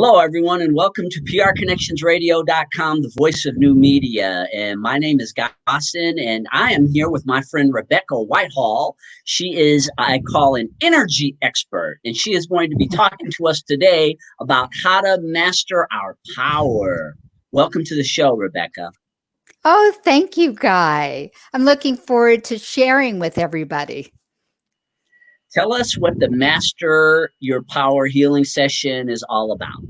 Hello, everyone, and welcome to PRConnectionsRadio.com, the voice of new media. And my name is Guy Dawson, and I am here with my friend Rebecca Whitehall. She is, I call, an energy expert, and she is going to be talking to us today about how to master our power. Welcome to the show, Rebecca. Oh, thank you, Guy. I'm looking forward to sharing with everybody. Tell us what the Master Your Power healing session is all about.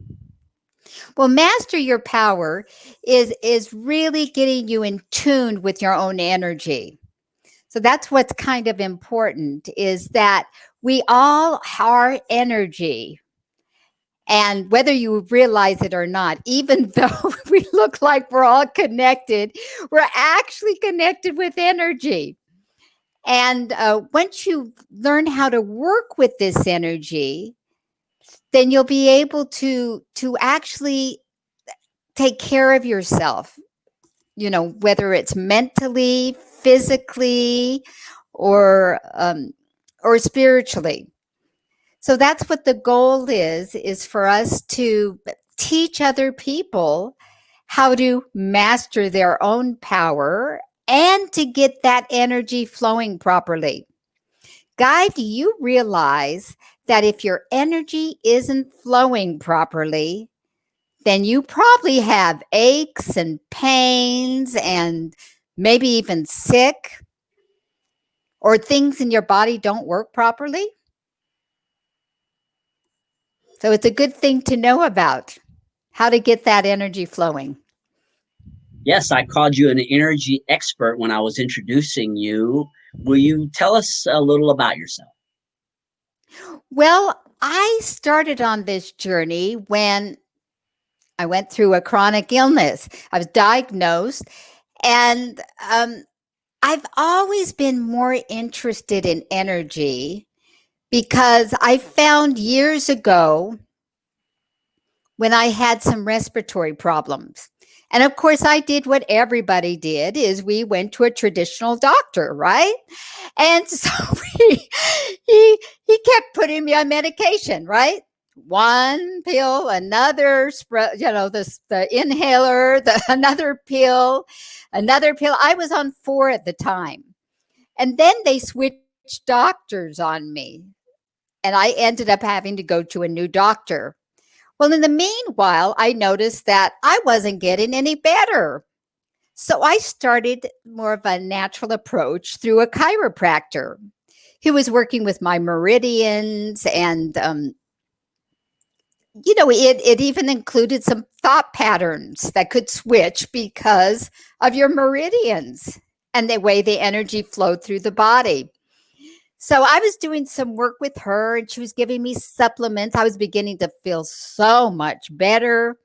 Well, master your power is really getting you in tune with your own energy. So that's what's kind of important, is that we all are energy. And whether you realize it or not, even though we look like we're all connected, we're actually connected with energy. And once you learn how to work with this energy, then you'll be able to actually take care of yourself, whether it's mentally, physically, or spiritually. So that's what the goal is for us to teach other people how to master their own power and to get that energy flowing properly. Guy, do you realize that if your energy isn't flowing properly, then you probably have aches and pains and maybe even sick, or things in your body don't work properly? So it's a good thing to know about how to get that energy flowing. Yes, I called you an energy expert when I was introducing you. Will you tell us a little about yourself? Well, I started on this journey when I went through a chronic illness. I was diagnosed, and I've always been more interested in energy because I found years ago when I had some respiratory problems. And of course, I did what everybody did, is we went to a traditional doctor, right? And so he kept putting me on medication, right? One pill, another, the inhaler, another pill, another pill. I was on 4 at the time. And then they switched doctors on me. And I ended up having to go to a new doctor. Well, in the meanwhile, I noticed that I wasn't getting any better. So I started more of a natural approach through a chiropractor who was working with my meridians, and it even included some thought patterns that could switch because of your meridians and the way the energy flowed through the body. So I was doing some work with her, and she was giving me supplements. I was beginning to feel so much better.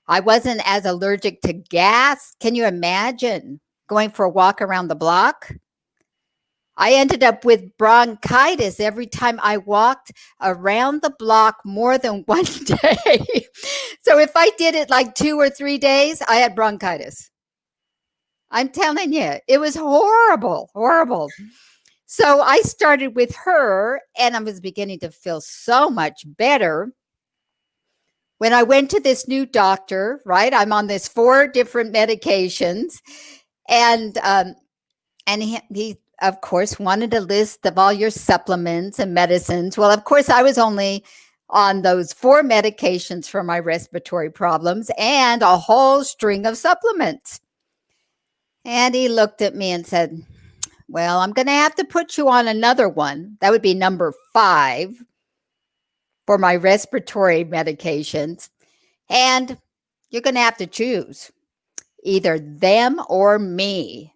I wasn't as allergic to gas. Can you imagine going for a walk around the block? I ended up with bronchitis every time I walked around the block more than one day. So if I did it like 2 or 3 days, I had bronchitis. I'm telling you, it was horrible, horrible. So I started with her, and I was beginning to feel so much better. When I went to this new doctor, right, I'm on this 4 different medications, and he of course wanted a list of all your supplements and medicines. Well, of course, I was only on those 4 medications for my respiratory problems and a whole string of supplements. And he looked at me and said, well, I'm going to have to put you on another one. That would be number 5 for my respiratory medications. And you're going to have to choose either them or me.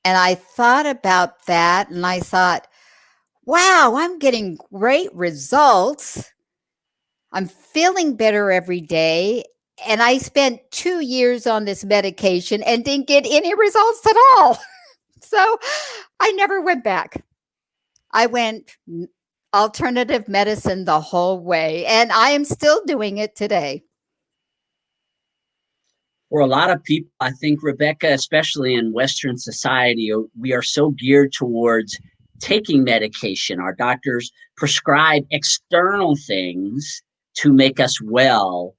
And I thought about that, and I thought, wow, I'm getting great results. I'm feeling better every day. And I spent 2 years on this medication and didn't get any results at all. So I never went back. I went alternative medicine the whole way, and I am still doing it today. For a lot of people, I think, Rebecca, especially in Western society, we are so geared towards taking medication. Our doctors prescribe external things to make us well.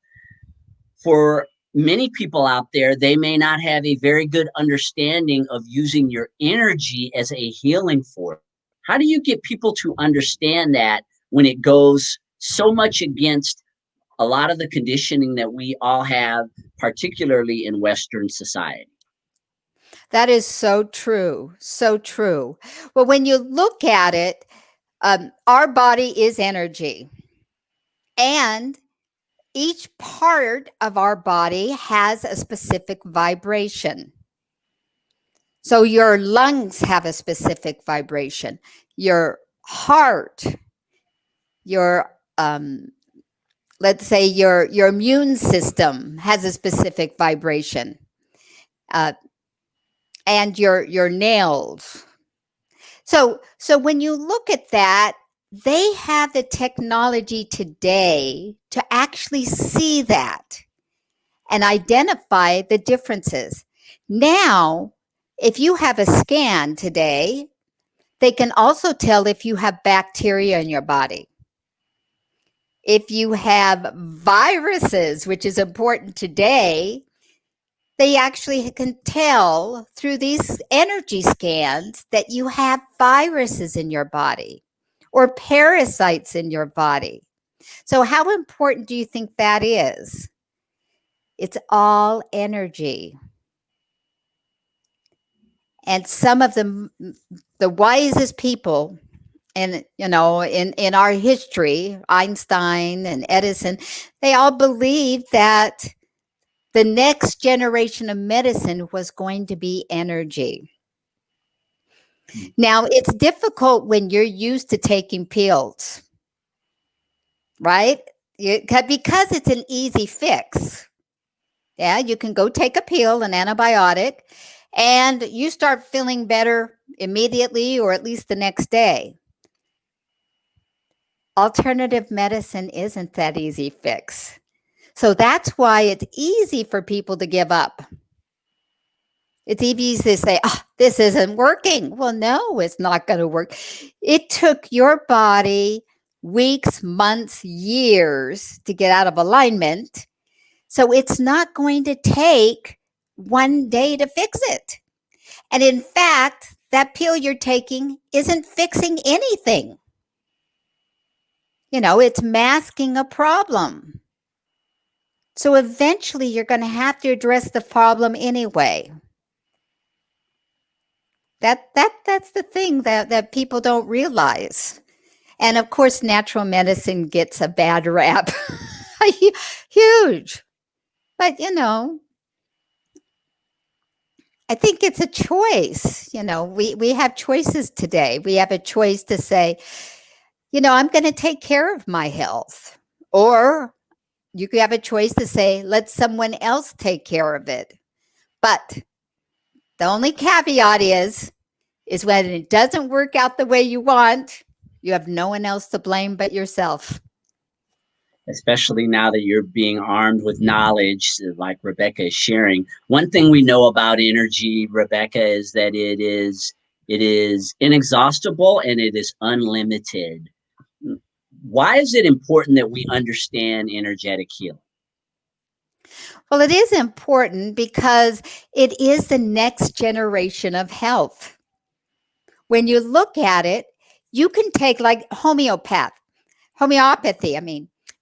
For many people out there, they may not have a very good understanding of using your energy as a healing force. How do you get people to understand that when it goes so much against a lot of the conditioning that we all have, particularly in Western society? That is so true. So true. Well, when you look at it, our body is energy, and each part of our body has a specific vibration. So your lungs have a specific vibration, your heart, your let's say your immune system has a specific vibration, and your nails. So when you look at that, they have the technology today to actually see that and identify the differences. Now, if you have a scan today, they can also tell if you have bacteria in your body. If you have viruses, which is important today, they actually can tell through these energy scans that you have viruses in your body or parasites in your body. So, how important do you think that is? It's all energy. And some of the wisest people in our history, Einstein and Edison, they all believed that the next generation of medicine was going to be energy. Now, it's difficult when you're used to taking pills, right? Because it's an easy fix. Yeah, you can go take a pill, an antibiotic, and you start feeling better immediately or at least the next day. Alternative medicine isn't that easy fix. So that's why it's easy for people to give up. It's easy to say, oh, this isn't working. Well, no, it's not going to work. It took your body weeks, months, years to get out of alignment. So it's not going to take one day to fix it. And in fact, that pill you're taking isn't fixing anything. It's masking a problem. So eventually you're going to have to address the problem anyway. That's the thing that people don't realize. And of course, natural medicine gets a bad rap. Huge. But I think it's a choice. We have choices today. We have a choice to say, I'm going to take care of my health. Or you could have a choice to say, let someone else take care of it. But the only caveat is when it doesn't work out the way you want, you have no one else to blame but yourself. Especially now that you're being armed with knowledge, like Rebecca is sharing. One thing we know about energy, Rebecca, is that it is inexhaustible and it is unlimited. Why is it important that we understand energetic healing? Well, it is important because it is the next generation of health. When you look at it, you can take like homeopathy,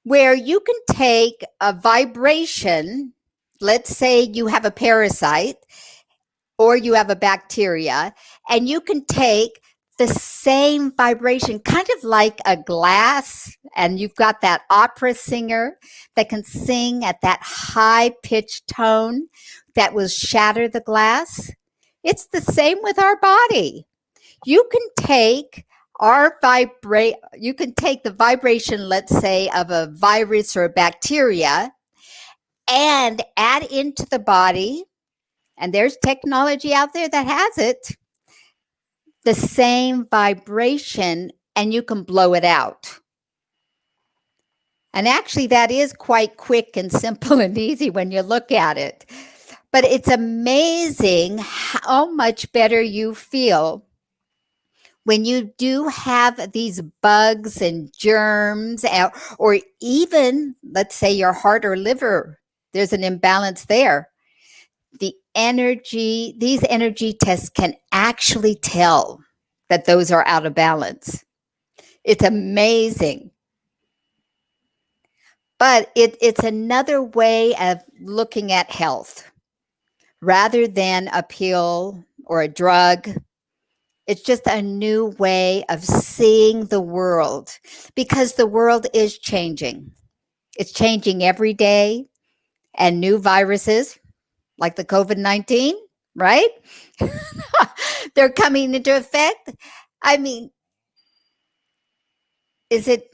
where you can take a vibration. Let's say you have a parasite or you have a bacteria, and you can take the same vibration, kind of like a glass, and you've got that opera singer that can sing at that high pitched tone that will shatter the glass. It's the same with our body. You can take the vibration, let's say, of a virus or a bacteria, and add into the body, and there's technology out there that has it, the same vibration, and you can blow it out. And actually, that is quite quick and simple and easy when you look at it. But it's amazing how much better you feel when you do have these bugs and germs, or even, let's say, your heart or liver, there's an imbalance there. These energy tests can actually tell that those are out of balance. It's amazing. But it's another way of looking at health rather than a pill or a drug. It's just a new way of seeing the world, because the world is changing. It's changing every day, and new viruses like the COVID-19, right? They're coming into effect. I mean, it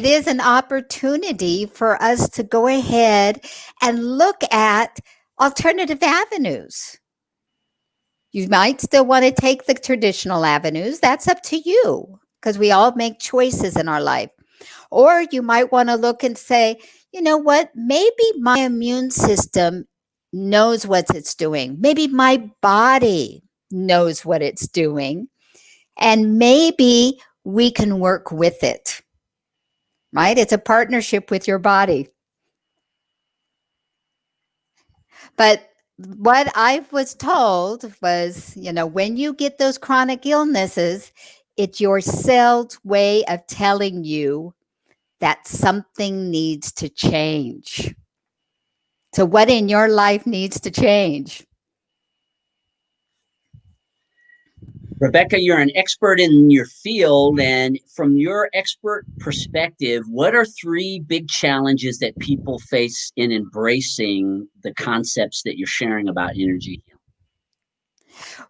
is an opportunity for us to go ahead and look at alternative avenues. You might still want to take the traditional avenues. That's up to you, because we all make choices in our life. Or you might want to look and say, you know what? Maybe my immune system knows what it's doing. Maybe my body knows what it's doing. And maybe we can work with it, right? It's a partnership with your body. But what I was told was, when you get those chronic illnesses, it's your cell's way of telling you that something needs to change. So what in your life needs to change? Rebecca, you're an expert in your field, and from your expert perspective, what are 3 big challenges that people face in embracing the concepts that you're sharing about energy?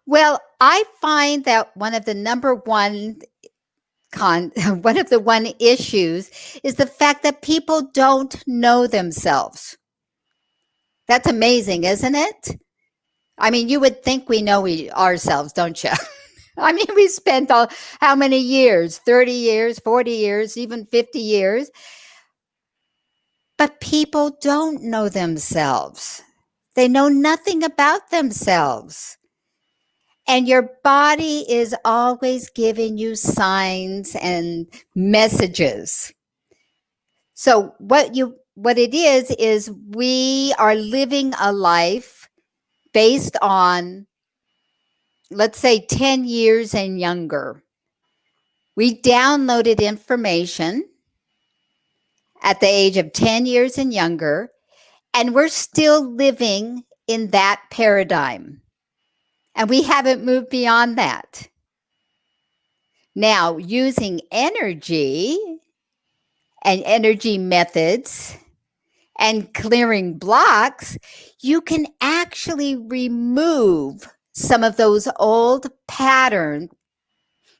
Well, I find that one of the number one one of the one issues is the fact that people don't know themselves. That's amazing, isn't it? I mean, you would think we know ourselves, don't you? I mean, we spent how many years? 30 years, 40 years, even 50 years. But people don't know themselves. They know nothing about themselves. And your body is always giving you signs and messages. So what it is we are living a life based on, let's say, 10 years and younger. We downloaded information at the age of 10 years and younger, and we're still living in that paradigm. And we haven't moved beyond that. Now, using energy and energy methods and clearing blocks, you can actually remove some of those old patterns,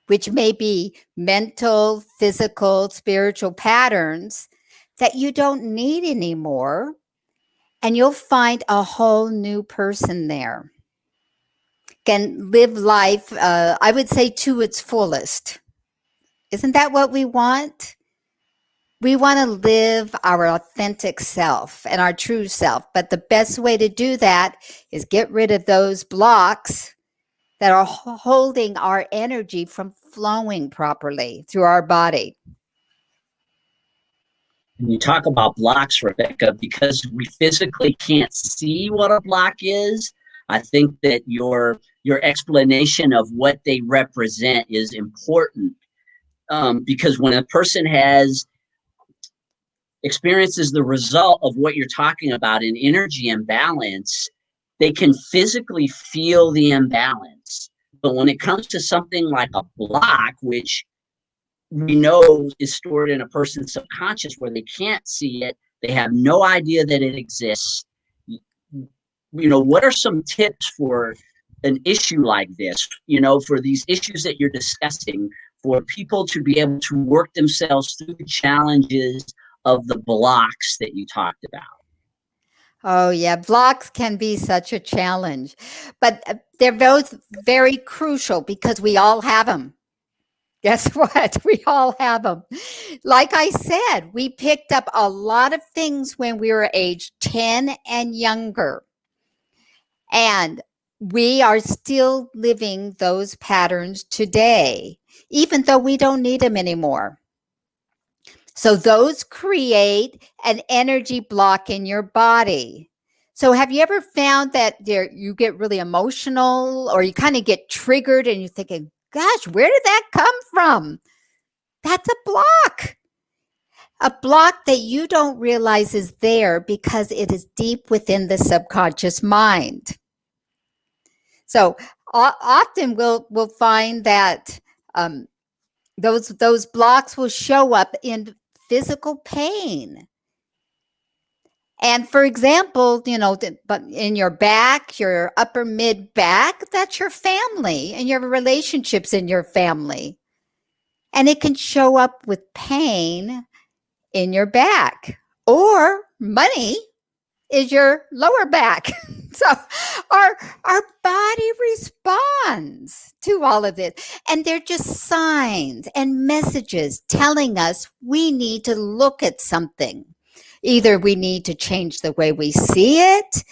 which may be mental, physical, spiritual patterns that you don't need anymore. And you'll find a whole new person there. Can live life, I would say, to its fullest. Isn't that what we want? We want to live our authentic self and our true self. But the best way to do that is get rid of those blocks that are holding our energy from flowing properly through our body. When you talk about blocks, Rebecca, because we physically can't see what a block is, I think that your explanation of what they represent is important, because when a person experiences the result of what you're talking about in energy imbalance, they can physically feel the imbalance. But when it comes to something like a block, which we know is stored in a person's subconscious where they can't see it, they have no idea that it exists. What are some tips for an issue like this, for these issues that you're discussing, for people to be able to work themselves through the challenges of the blocks that you talked about? Oh, yeah. Blocks can be such a challenge, but they're both very crucial because we all have them. Guess what? We all have them. Like I said, we picked up a lot of things when we were age 10 and younger. And we are still living those patterns today, even though we don't need them anymore. So those create an energy block in your body. So have you ever found that you get really emotional, or you kind of get triggered and you're thinking, gosh, where did that come from? That's a block. A block that you don't realize is there because it is deep within the subconscious mind. So often we'll find that those blocks will show up in physical pain. And for example, but in your back, your upper mid back, that's your family and your relationships in your family. And it can show up with pain in your back, or money is your lower back. So our body responds to all of it. And they're just signs and messages telling us we need to look at something. Either we need to change the way we see it,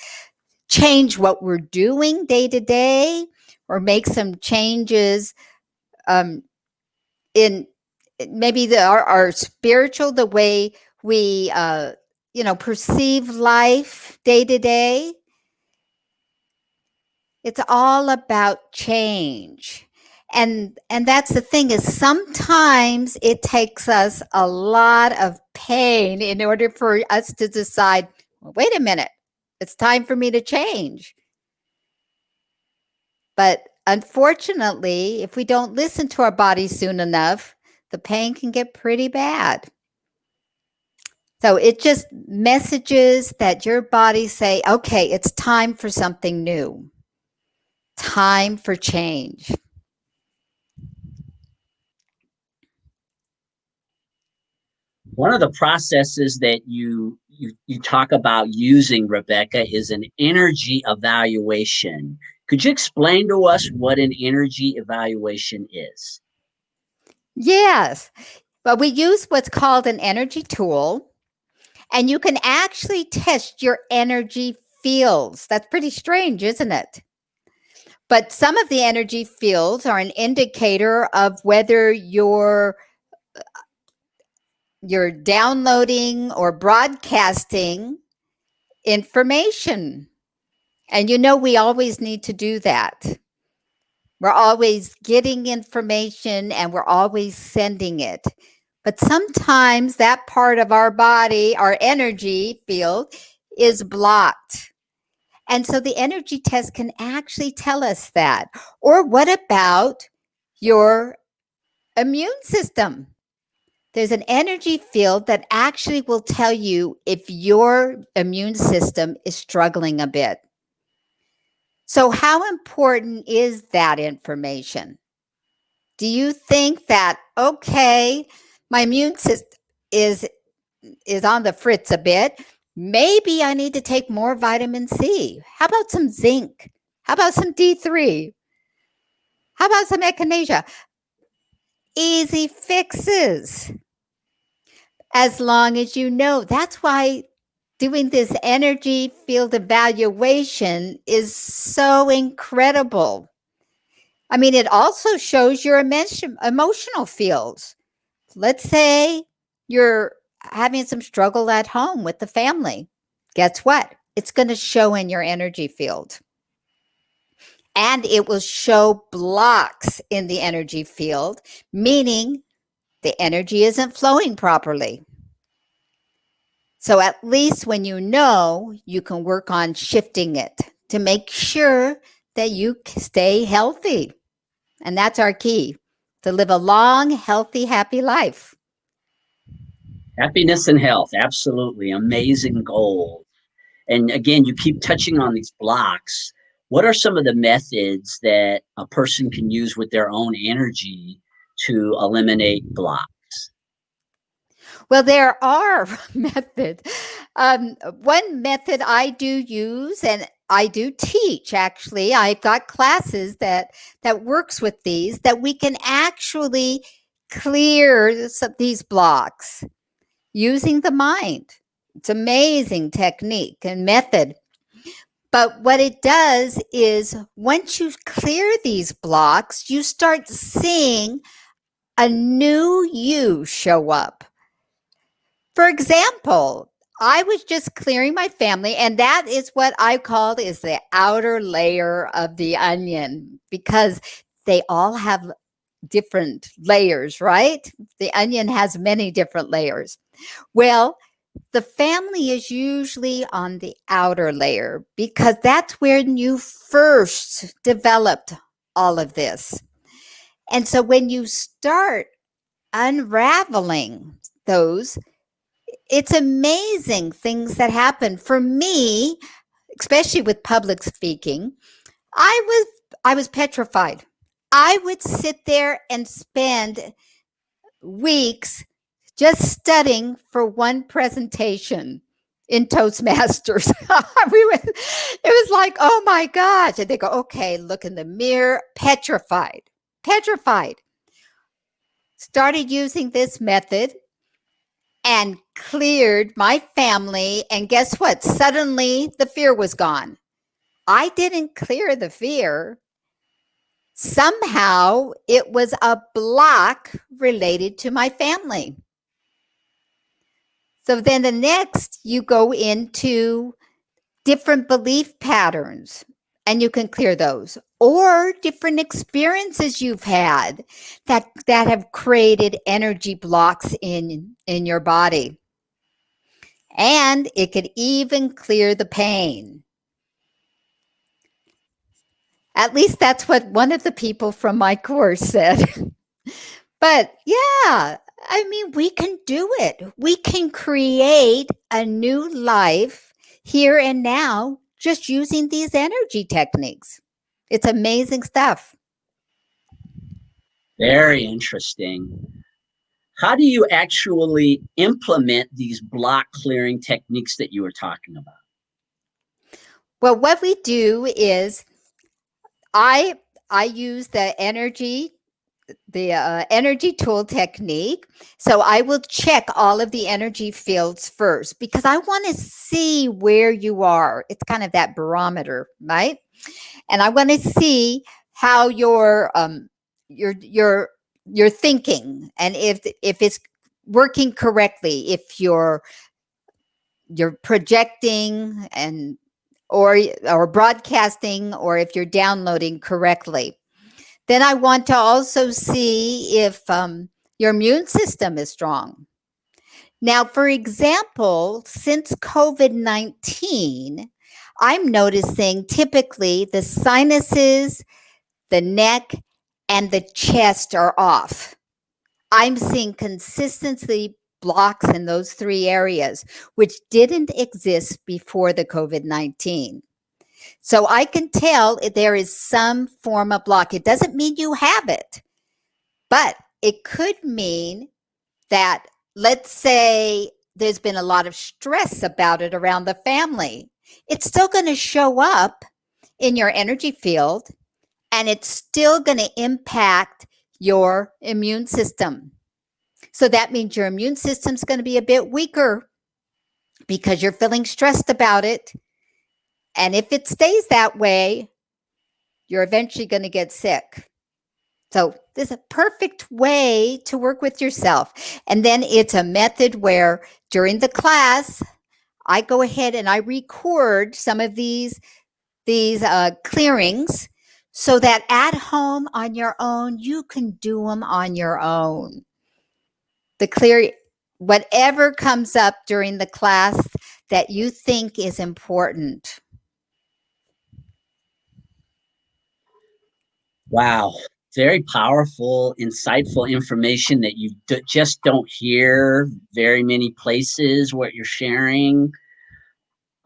change what we're doing day to day, or make some changes in maybe our spiritual, the way we perceive life day to day. It's all about change. And that's the thing, is sometimes it takes us a lot of pain in order for us to decide, well, wait a minute, it's time for me to change. But unfortunately, if we don't listen to our body soon enough, the pain can get pretty bad. So it just messages that your body say, okay, it's time for something new. Time for change. One of the processes that you talk about using, Rebecca, is an energy evaluation. Could you explain to us what an energy evaluation is? Yes, but we use what's called an energy tool, and you can actually test your energy fields. That's pretty strange, isn't it? But some of the energy fields are an indicator of whether you're downloading or broadcasting information. And we always need to do that. We're always getting information and we're always sending it. But sometimes that part of our body, our energy field, is blocked. And so the energy test can actually tell us that. Or what about your immune system? There's an energy field that actually will tell you if your immune system is struggling a bit. So how important is that information? Do you think that, okay, my immune system is on the fritz a bit, maybe I need to take more vitamin C? How about some zinc? How about some D3? How about some echinacea? Easy fixes. As long as you know. That's why doing this energy field evaluation is so incredible. I mean, it also shows your emotional fields. Let's say you're having some struggle at home with the family. Guess what? It's going to show in your energy field. And it will show blocks in the energy field, meaning the energy isn't flowing properly. So at least when you know, you can work on shifting it to make sure that you stay healthy. And that's our key, to live a long, healthy, happy life. Happiness and health, absolutely. Amazing goal. And again, you keep touching on these blocks. What are some of the methods that a person can use with their own energy to eliminate blocks? Well, there are methods. One method I do use, and I do teach, actually, I've got classes that works with these, that we can actually clear these blocks using the mind. It's amazing technique and method. But what it does is once you clear these blocks, you start seeing a new you show up. For example, I was just clearing my family, and that is what I called is the outer layer of the onion, because they all have different layers, right? The onion has many different layers. Well, the family is usually on the outer layer because that's where you first developed all of this. And so when you start unraveling those, it's amazing things that happen. For me, especially with public speaking, I was petrified. I would sit there and spend weeks just studying for one presentation in Toastmasters. It was like, oh my gosh. And they go, okay, look in the mirror, petrified, petrified. Started using this method and cleared my family. And guess what? Suddenly the fear was gone. I didn't clear the fear. Somehow it was a block related to my family. So then the next, you go into different belief patterns and you can clear those, or different experiences you've had that have created energy blocks in your body. And it could even clear the pain. At least that's what one of the people from my course said. But yeah, I mean, we can do it. We can create a new life here and now just using these energy techniques. It's amazing stuff. Very interesting. How do you actually implement these block clearing techniques that you were talking about? Well, what we do is I use the energy tool technique. So I will check all of the energy fields first because I want to see where you are. It's kind of that barometer, right? And I want to see how your thinking, and if it's working correctly, if you're projecting and or broadcasting, or if you're downloading correctly. Then I want to also see if your immune system is strong. Now, for example, since COVID-19, I'm noticing typically the sinuses, the neck, and the chest are off. I'm seeing consistency blocks in those three areas, which didn't exist before the COVID-19. So I can tell there is some form of block. It doesn't mean you have it, but it could mean that, let's say, there's been a lot of stress about it around the family. It's still going to show up in your energy field, and it's still going to impact your immune system. So that means your immune system's going to be a bit weaker because you're feeling stressed about it. And if it stays that way, you're eventually going to get sick. So this is a perfect way to work with yourself. And then it's a method where during the class, I go ahead and I record some of these clearings so that at home on your own, you can do them on your own. Whatever comes up during the class that you think is important. Wow. Very powerful, insightful information that you just don't hear very many places what you're sharing.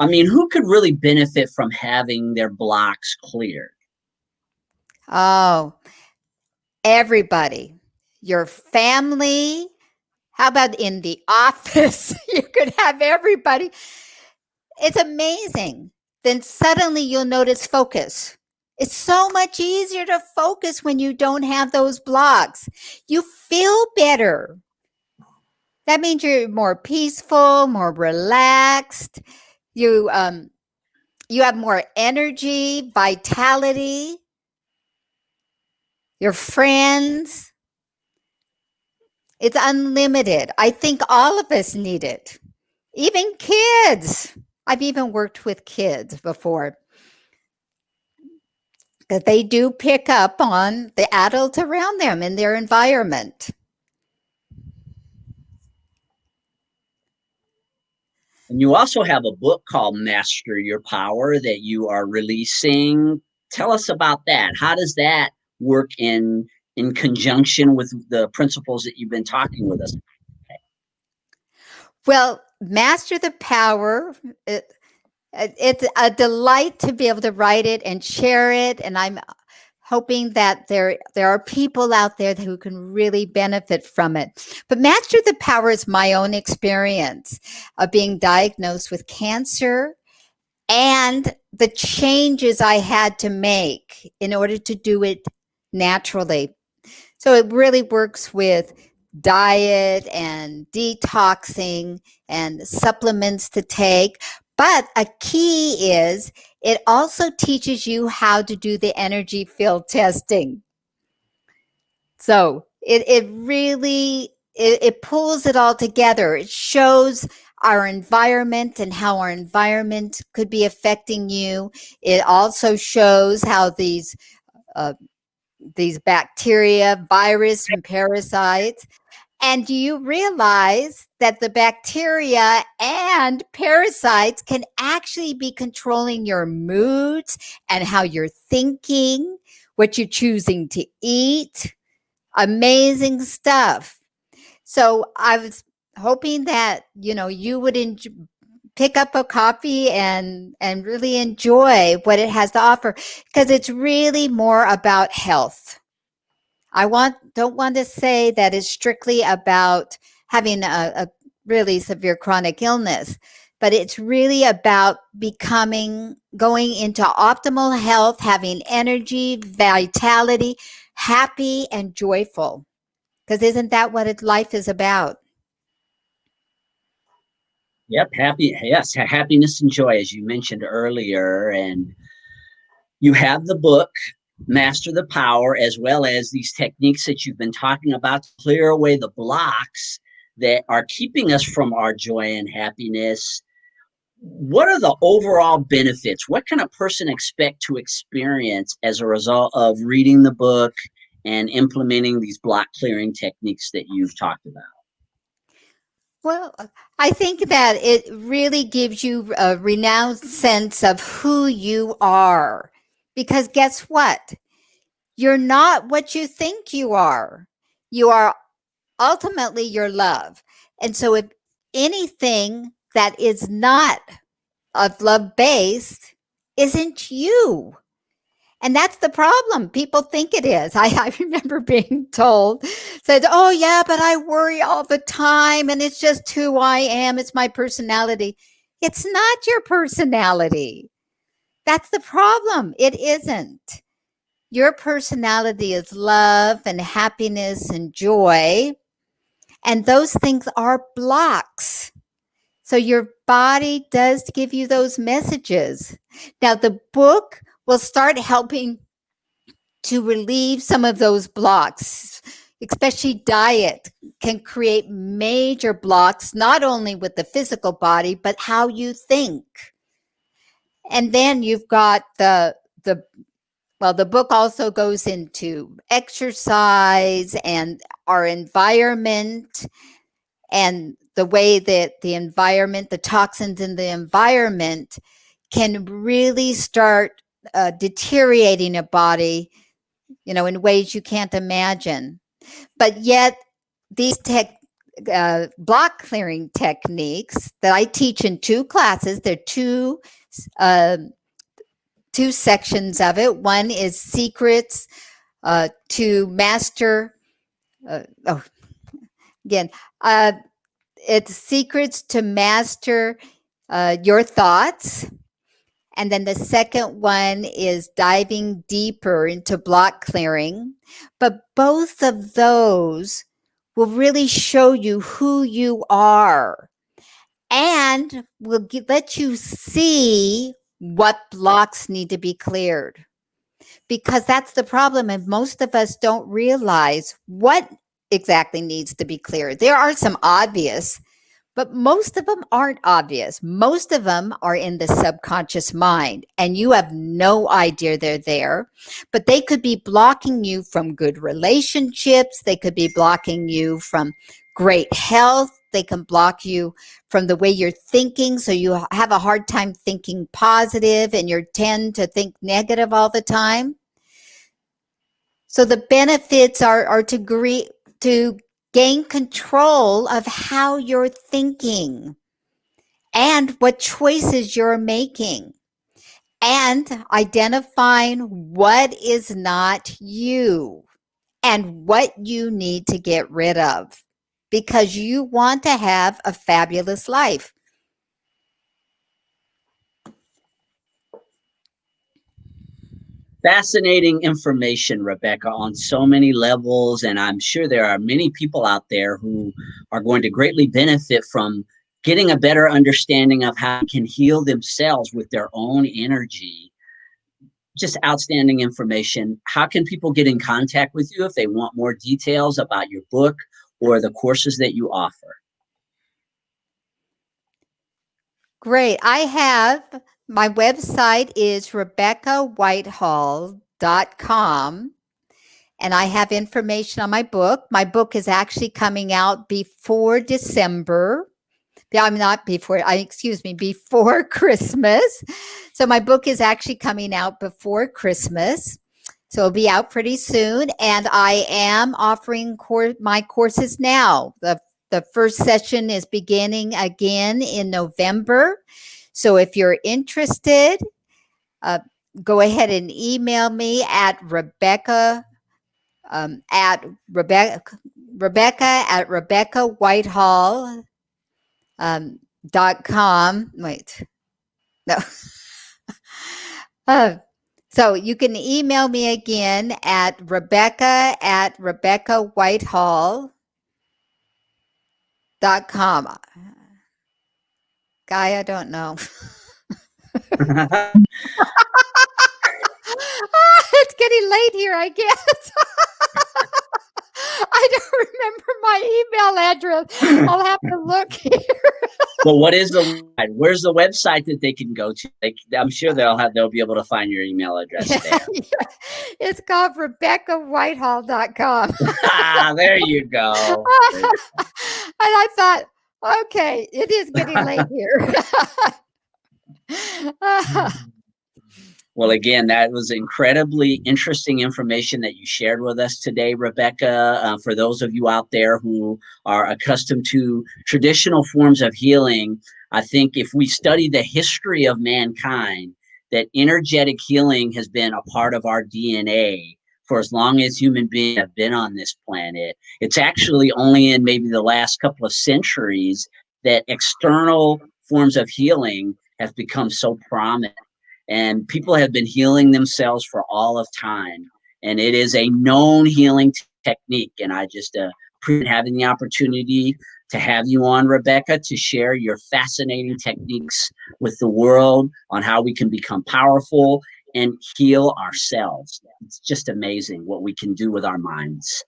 I mean, who could really benefit from having their blocks cleared? Oh, everybody, your family. How about in the office? You could have everybody. It's amazing. Then suddenly you'll notice focus. It's so much easier to focus when you don't have those blocks. You feel better. That means you're more peaceful, more relaxed. You You have more energy, vitality, your friends. It's unlimited. I think all of us need it. Even kids. I've even worked with kids before. Because they do pick up on the adults around them in their environment. And you also have a book called Master Your Power that you are releasing. Tell us about that. How does that work in conjunction with the principles that you've been talking with us? Well, Master the Power, it's a delight to be able to write it and share it. And I'm hoping that there are people out there who can really benefit from it. But Master the Power is my own experience of being diagnosed with cancer and the changes I had to make in order to do it naturally. So it really works with diet and detoxing and supplements to take. But a key is it also teaches you how to do the energy field testing. So it really it pulls it all together. It shows our environment and how our environment could be affecting you. It also shows how these bacteria, virus, and parasites. And do you realize that the bacteria and parasites can actually be controlling your moods and how you're thinking, what you're choosing to eat? Amazing stuff. So I was hoping that, you would pick up a copy and really enjoy what it has to offer, because it's really more about health. Don't want to say that it's strictly about having a really severe chronic illness, but it's really about going into optimal health, having energy, vitality, happy and joyful. Because isn't that what life is about? Yep, happiness and joy, as you mentioned earlier. And you have the book, Master the Power, as well as these techniques that you've been talking about to clear away the blocks that are keeping us from our joy and happiness. What are the overall benefits? What can a person expect to experience as a result of reading the book and implementing these block clearing techniques that you've talked about? Well, I think that it really gives you a renounced sense of who you are. Because guess what? You're not what you think you are. You are ultimately your love. And so if anything that is not of love based isn't you. And that's the problem. People think it is. I remember being told, said, oh, yeah, but I worry all the time and it's just who I am. It's my personality. It's not your personality. That's the problem. It isn't. Your personality is love and happiness and joy. And those things are blocks. So your body does give you those messages. Now, the book will start helping to relieve some of those blocks, especially diet can create major blocks, not only with the physical body, but how you think. And then you've got the book also goes into exercise and our environment and the way that the environment, the toxins in the environment can really start deteriorating a body, in ways you can't imagine. But yet these block clearing techniques that I teach in 2 classes, there are two sections of it. One is secrets to master. It's secrets to master your thoughts. And then the second one is diving deeper into block clearing. But both of those will really show you who you are and will let you see what blocks need to be cleared. Because that's the problem. And most of us don't realize what exactly needs to be cleared. There are some obvious, but most of them aren't obvious. Most of them are in the subconscious mind, and you have no idea they're there. But they could be blocking you from good relationships. They could be blocking you from great health. They can block you from the way you're thinking. So you have a hard time thinking positive and you tend to think negative all the time. So the benefits are to gain control of how you're thinking and what choices you're making, and identifying what is not you and what you need to get rid of, because you want to have a fabulous life. Fascinating information, Rebecca, on so many levels. And I'm sure there are many people out there who are going to greatly benefit from getting a better understanding of how they can heal themselves with their own energy. Just outstanding information. How can people get in contact with you if they want more details about your book or the courses that you offer? Great. I have my website is RebeccaWhitehall.com, and I have information on my book. My book is actually coming out before December. I'm not before, before Christmas. So my book is actually coming out before Christmas. So it'll be out pretty soon. And I am offering my courses now. The first session is beginning again in November. So if you're interested, go ahead and email me at Rebecca at Rebecca.Whitehall.com. Wait, no. So you can email me again at Rebecca.Whitehall.com. Guy, I don't know. It's getting late here, I guess. I don't remember my email address. I'll have to look here. Well, where's the website that they can go to? I'm sure they'll be able to find your email address there. It's called RebeccaWhitehall.com. There you go. And I thought, okay, it is getting late here. Well, again, that was incredibly interesting information that you shared with us today, Rebecca. For those of you out there who are accustomed to traditional forms of healing, I think if we study the history of mankind, that energetic healing has been a part of our DNA for as long as human beings have been on this planet. It's actually only in maybe the last couple of centuries that external forms of healing have become so prominent. And people have been healing themselves for all of time. And it is a known healing technique. And I just appreciate having the opportunity to have you on, Rebecca, to share your fascinating techniques with the world on how we can become powerful and heal ourselves. It's just amazing what we can do with our minds.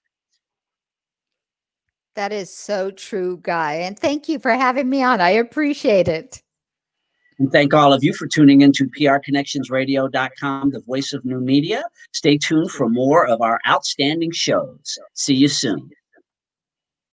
That is so true, Guy. And thank you for having me on. I appreciate it. And thank all of you for tuning into PRConnectionsRadio.com, the voice of new media. Stay tuned for more of our outstanding shows. See you soon.